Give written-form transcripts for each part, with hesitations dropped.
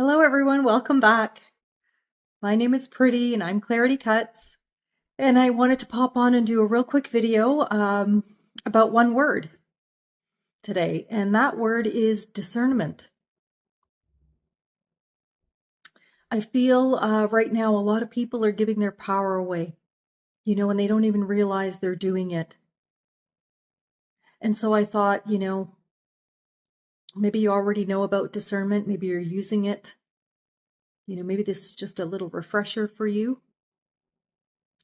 Hello everyone, welcome back. My name is Pretty and I'm Clarity Cuts, and I wanted to pop on and do a real quick video about one word today, and that word is discernment. I feel right now a lot of people are giving their power away, and they don't even realize they're doing it. And so I thought, maybe you already know about discernment, maybe you're using it. Maybe this is just a little refresher for you,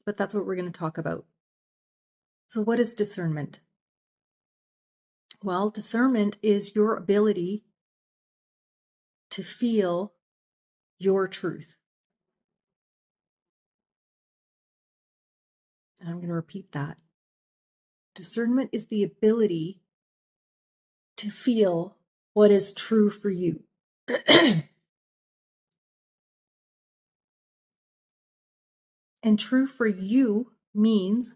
but that's what we're going to talk about. So what is discernment? Well, discernment is your ability to feel your truth. And I'm going to repeat that. Discernment is the ability to feel what is true for you. And true for you means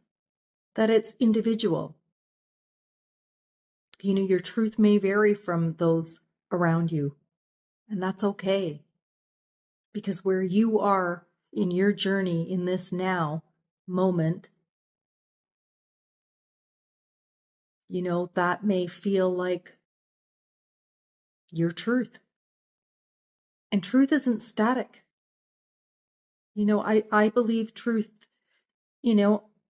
that it's individual. Your truth may vary from those around you, and that's okay. Because where you are in your journey in this now moment, that may feel like your truth. And truth isn't static. I believe truth,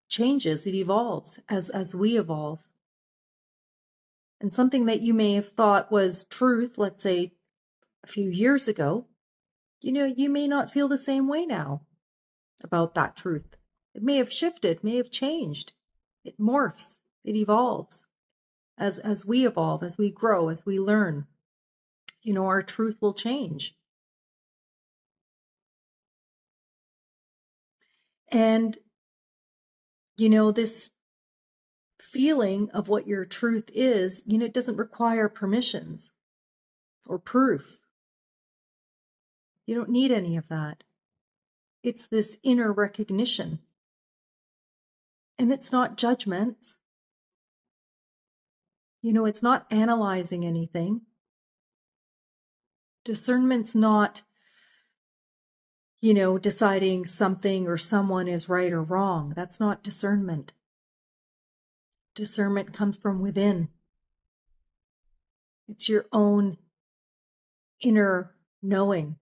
changes, it evolves as we evolve. And something that you may have thought was truth, let's say a few years ago, you may not feel the same way now about that truth. It may have shifted, may have changed. It morphs, it evolves. As we evolve, as we grow, as we learn, our truth will change. And, this feeling of what your truth is, it doesn't require permissions or proof. You don't need any of that. It's this inner recognition. And it's not judgments. It's not analyzing anything. Discernment's not, deciding something or someone is right or wrong. That's not discernment. Discernment comes from within. It's your own inner knowing.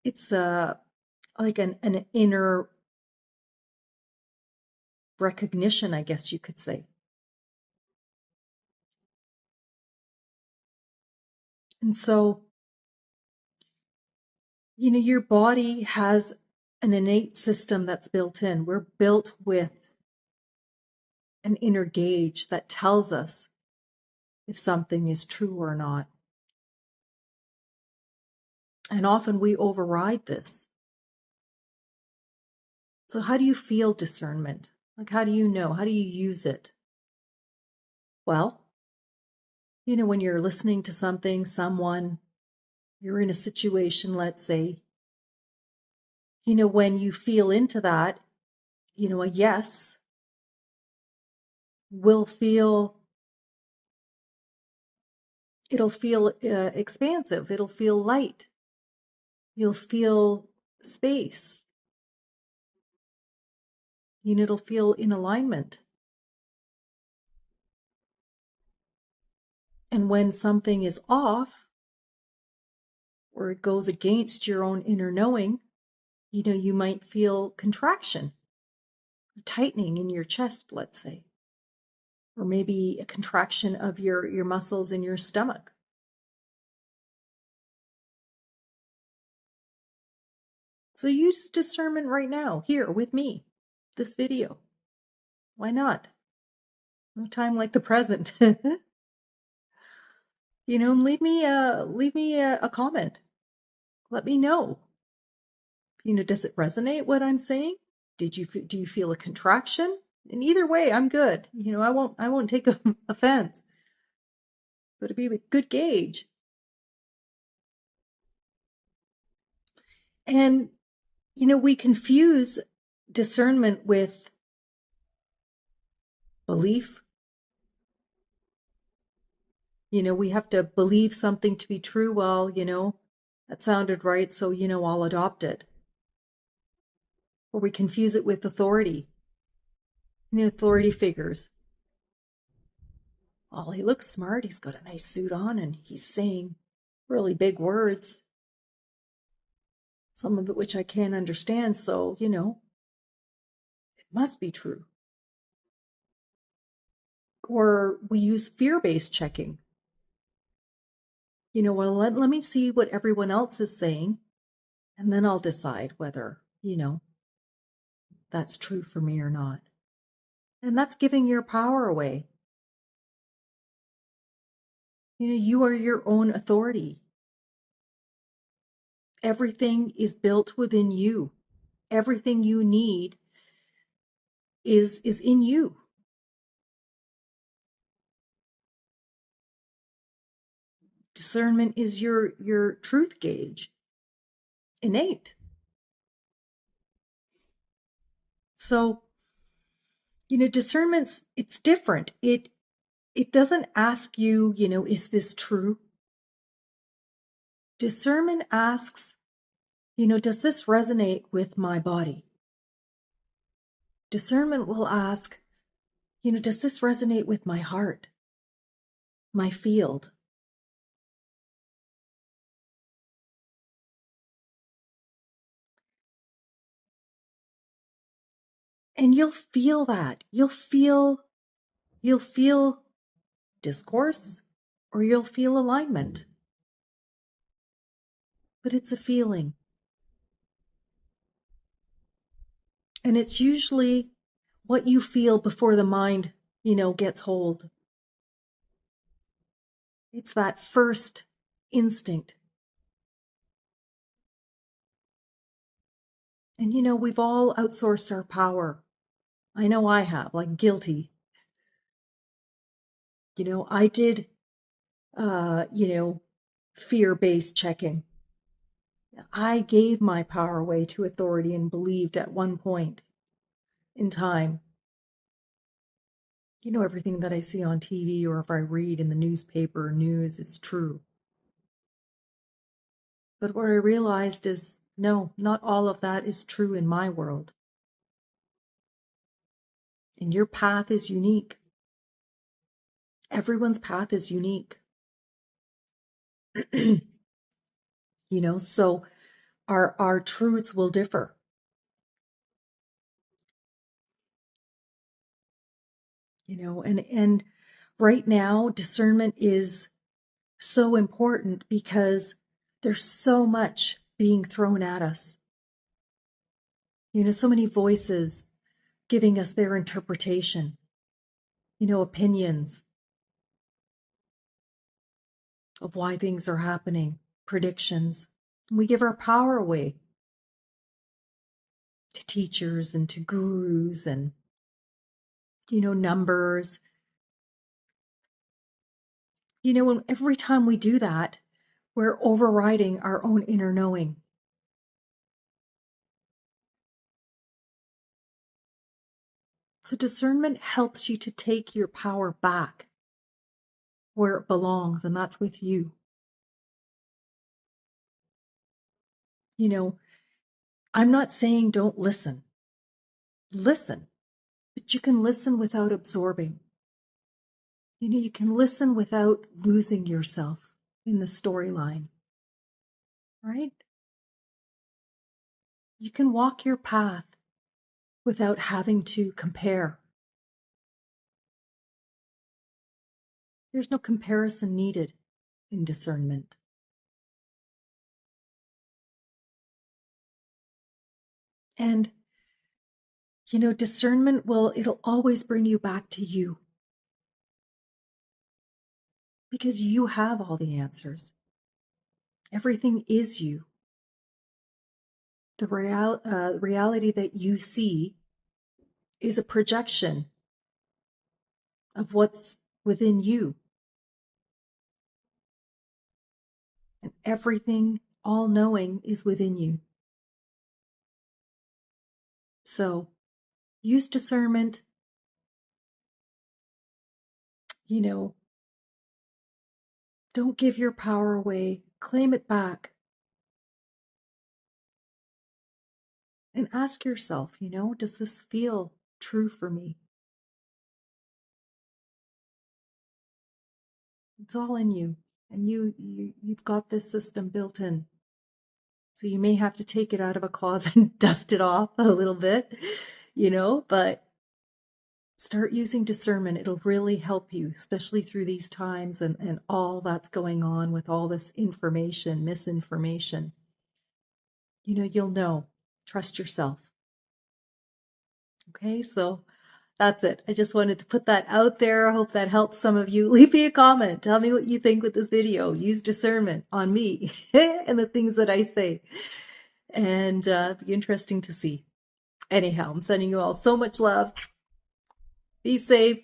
It's like an inner recognition, I guess you could say. And so, your body has an innate system that's built in. We're built with an inner gauge that tells us if something is true or not. And often we override this. So how do you feel discernment? Like, how do you know? How do you use it? Well, when you're listening to something, someone, you're in a situation, let's say, when you feel into that, a yes will feel, it'll feel expansive. It'll feel light. You'll feel space. It'll feel in alignment. And when something is off, or it goes against your own inner knowing, you might feel contraction, tightening in your chest, let's say, or maybe a contraction of your muscles in your stomach. So use discernment right now, here with me, this video. Why not? No time like the present. Leave me a comment. Let me know. Does it resonate what I'm saying? Do you feel a contraction? And either way, I'm good. I won't take offense. But it'd be a good gauge. And we confuse discernment with belief. We have to believe something to be true. Well, that sounded right, so, I'll adopt it. Or we confuse it with authority, authority figures. Oh, he looks smart. He's got a nice suit on and he's saying really big words, some of it which I can't understand. So, it must be true. Or we use fear-based checking. Well, let me see what everyone else is saying, and then I'll decide whether, that's true for me or not. And that's giving your power away. You are your own authority. Everything is built within you. Everything you need is in you. Discernment is your truth gauge. Innate. So, discernment's, it's different. It doesn't ask you, is this true? Discernment asks, does this resonate with my body? Discernment will ask, does this resonate with my heart, my field? And you'll feel that. You'll feel discourse, or you'll feel alignment. But it's a feeling. And it's usually what you feel before the mind, gets hold. It's that first instinct. And we've all outsourced our power. I know I have, like guilty. I did, fear-based checking. I gave my power away to authority and believed at one point in time, everything that I see on TV or if I read in the newspaper or news is true. But what I realized is, no, not all of that is true in my world. And your path is unique. Everyone's path is unique. So our truths will differ. And right now, discernment is so important because there's so much being thrown at us. So many voices giving us their interpretation, opinions of why things are happening, predictions. We give our power away to teachers and to gurus and, numbers. And every time we do that, we're overriding our own inner knowing. So discernment helps you to take your power back where it belongs, and that's with you. I'm not saying don't listen. Listen, but you can listen without absorbing. You can listen without losing yourself in the storyline, right? You can walk your path without having to compare. There's no comparison needed in discernment. And, discernment it'll always bring you back to you. Because you have all the answers. Everything is you. The reality that you see is a projection of what's within you. And everything, all knowing, is within you. So use discernment, Don't give your power away. Claim it back. And ask yourself, does this feel true for me? It's all in you. And you've got this system built in. So you may have to take it out of a closet and dust it off a little bit, but start using discernment. It'll really help you, especially through these times and all that's going on with all this information, misinformation. You'll know. Trust yourself. Okay, so that's it. I just wanted to put that out there. I hope that helps some of you. Leave me a comment. Tell me what you think with this video. Use discernment on me and the things that I say. And be interesting to see. Anyhow, I'm sending you all so much love. Be safe.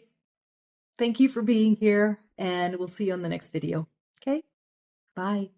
Thank you for being here. And we'll see you on the next video. Okay? Bye.